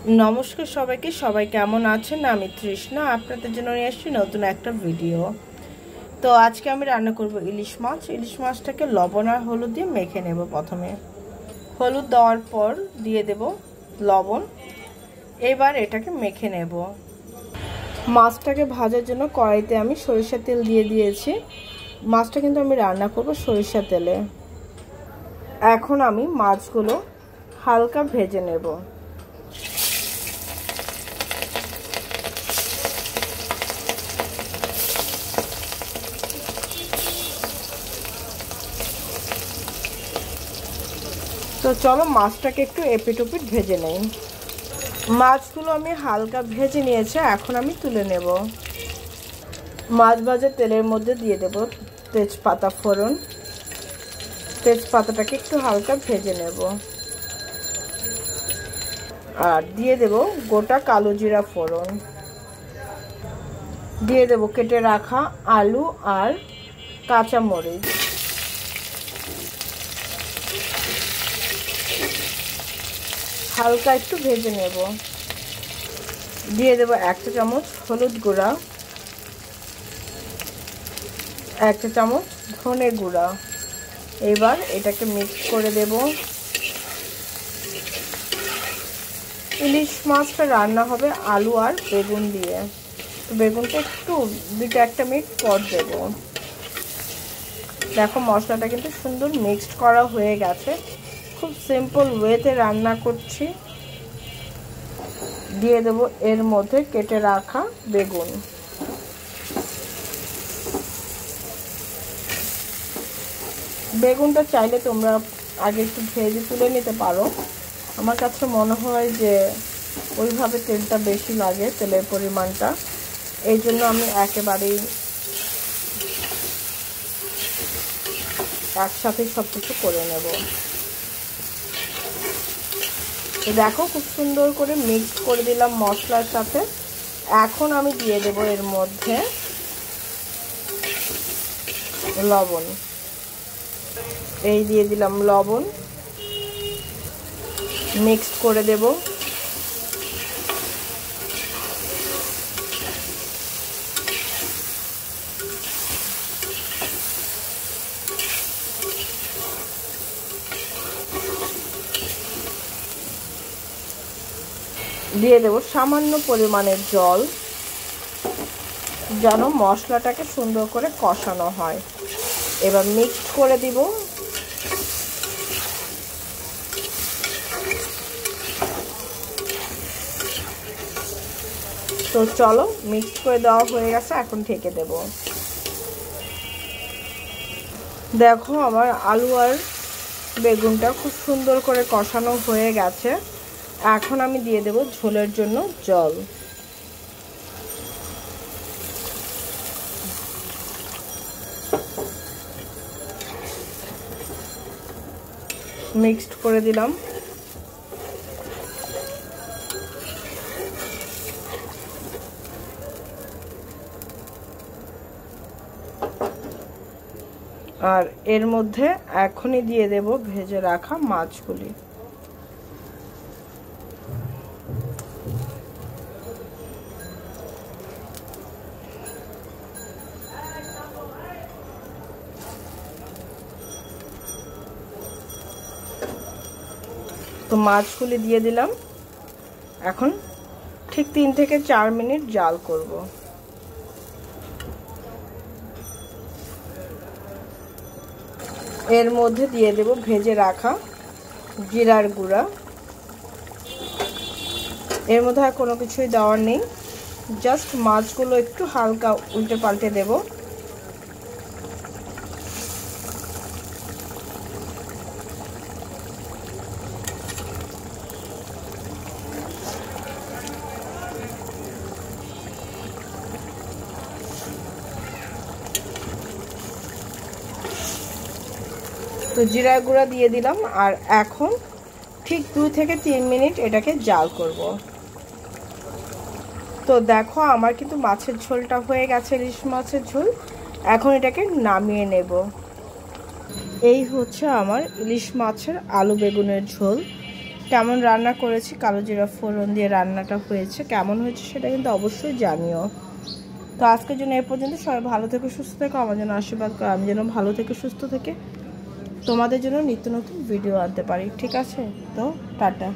नमस्कार सबाइके सबाई केमन आछेन आमि तृष्णा आपनादेर जोन्नो निये एसेछि नतुन एकटा भिडियो। तो आज के आमि रान्ना करब इलिश माछटाके लवण और हलुद दिये मेखे नेब। प्रथमे हलुद देওয়ার पर दिये देब लवण। एबार एटाके मेखे नेब। माछटाके भाजार जोन्नो कड़ाइते आमि सरिषार तेल दिये दियेछि। माछटा किन्तु आमि रान्ना करब सरिषार तेले। एखन आमि माछगुलो हालका भेजे नेब। तो चलो माछटाके एकटू एपिट ओपिट भेजे नेই। माछगुलो आमि हालका भेजे निয়েছি। এখন আমি তুলে নেব। মাছ ভাজা তেলের মধ্যে দিয়ে দেব তেজপাতা ফোড়ন। তেজপাতাটাকে একটু হালকা ভেজে নেব। আর দিয়ে দেব গোটা কালো জিরা ফোড়ন। দিয়ে দেব কেটে রাখা আলু আর কাঁচা মরিচ। হালকা একটু ভেজে নেব। দিয়ে দেব 1 চা চামচ হলুদ গুঁড়া, 1 চা চামচ ধনে গুঁড়া। এবার এটাকে মিক্স করে দেব। ইলিশ মাছটা রান্না হবে আলু আর বেগুন দিয়ে। তো বেগুনটা একটু 2-1 মিনিট পর দেব। দেখো মশলাটা কিন্তু সুন্দর মিক্সড করা হয়ে গেছে। খুব সিম্পল ওয়েতে রান্না করছি। দিয়ে দেব এর মধ্যে কেটে রাখা বেগুন। বেগুনটা চাইলে তোমরা আগে একটু ভেজে তুলে নিতে পারো। আমার কাছে মনে হয় যে ওইভাবে তেলটা বেশি লাগে, তেলের পরিমাণটা। এই জন্য আমি একেবারেই একসাথে সব কিছু করে নেব। দেখো খুব সুন্দর করে মিক্স করে দিলাম মশলার সাথে। এখন আমি দিয়ে দেব এর মধ্যে লবণ। এই দিয়ে দিলাম লবণ। মিক্স করে দেব। দিয়ে দেব সামান্য পরিমাণের জল, যেন মশলাটাকে সুন্দর করে কষানো হয়। এবার মিক্স করে দিব। তো চলো মিক্স করে দেওয়া হয়ে গেছে, এখন ঢেকে দেব। দেখো আমার আলু আর বেগুনটা খুব সুন্দর করে কষানো হয়ে গেছে। এখন আমি দিয়ে দেব ঝোলের জন্য জল। মিক্সড করে দিলাম। আর এর মধ্যে এখনই দিয়ে দেব ভেজে রাখা মাছগুলি। তো মাছগুলি দিয়ে দিলাম। এখন ঠিক 3 থেকে 4 মিনিট জাল করব। এর মধ্যে দিয়ে দেব ভেজে রাখা জিরার গুঁড়া। এর মধ্যে আর কোনো কিছুই দেওয়ার নেই, জাস্ট মাছগুলো একটু হালকা উল্টে পাল্টে দেব। তো জিরা গুঁড়া দিয়ে দিলাম। আর এখন ঠিক 2 থেকে 3 মিনিট এটাকে জাল করব। তো দেখো আমার কিন্তু মাছের ঝোলটা হয়ে গেছে, ইলিশ মাছের ঝোল। এখন এটাকে নামিয়ে নেব। এই হচ্ছে আমার ইলিশ মাছের আলু বেগুনের ঝোল। কেমন রান্না করেছি, কালো জিরা ফোড়ন দিয়ে রান্নাটা হয়েছে, কেমন হয়েছে সেটা কিন্তু অবশ্যই জানিও। তো আজকের জন্য এ পর্যন্ত। সবাই ভালো থেকে সুস্থ থেকো, আমার জন্য আশীর্বাদ করো, আমি যেন ভালো থেকে সুস্থ থেকে তোমাদের জন্য নিত্য নতুন ভিডিও আনতে পারি। ঠিক আছে? তো টাটা।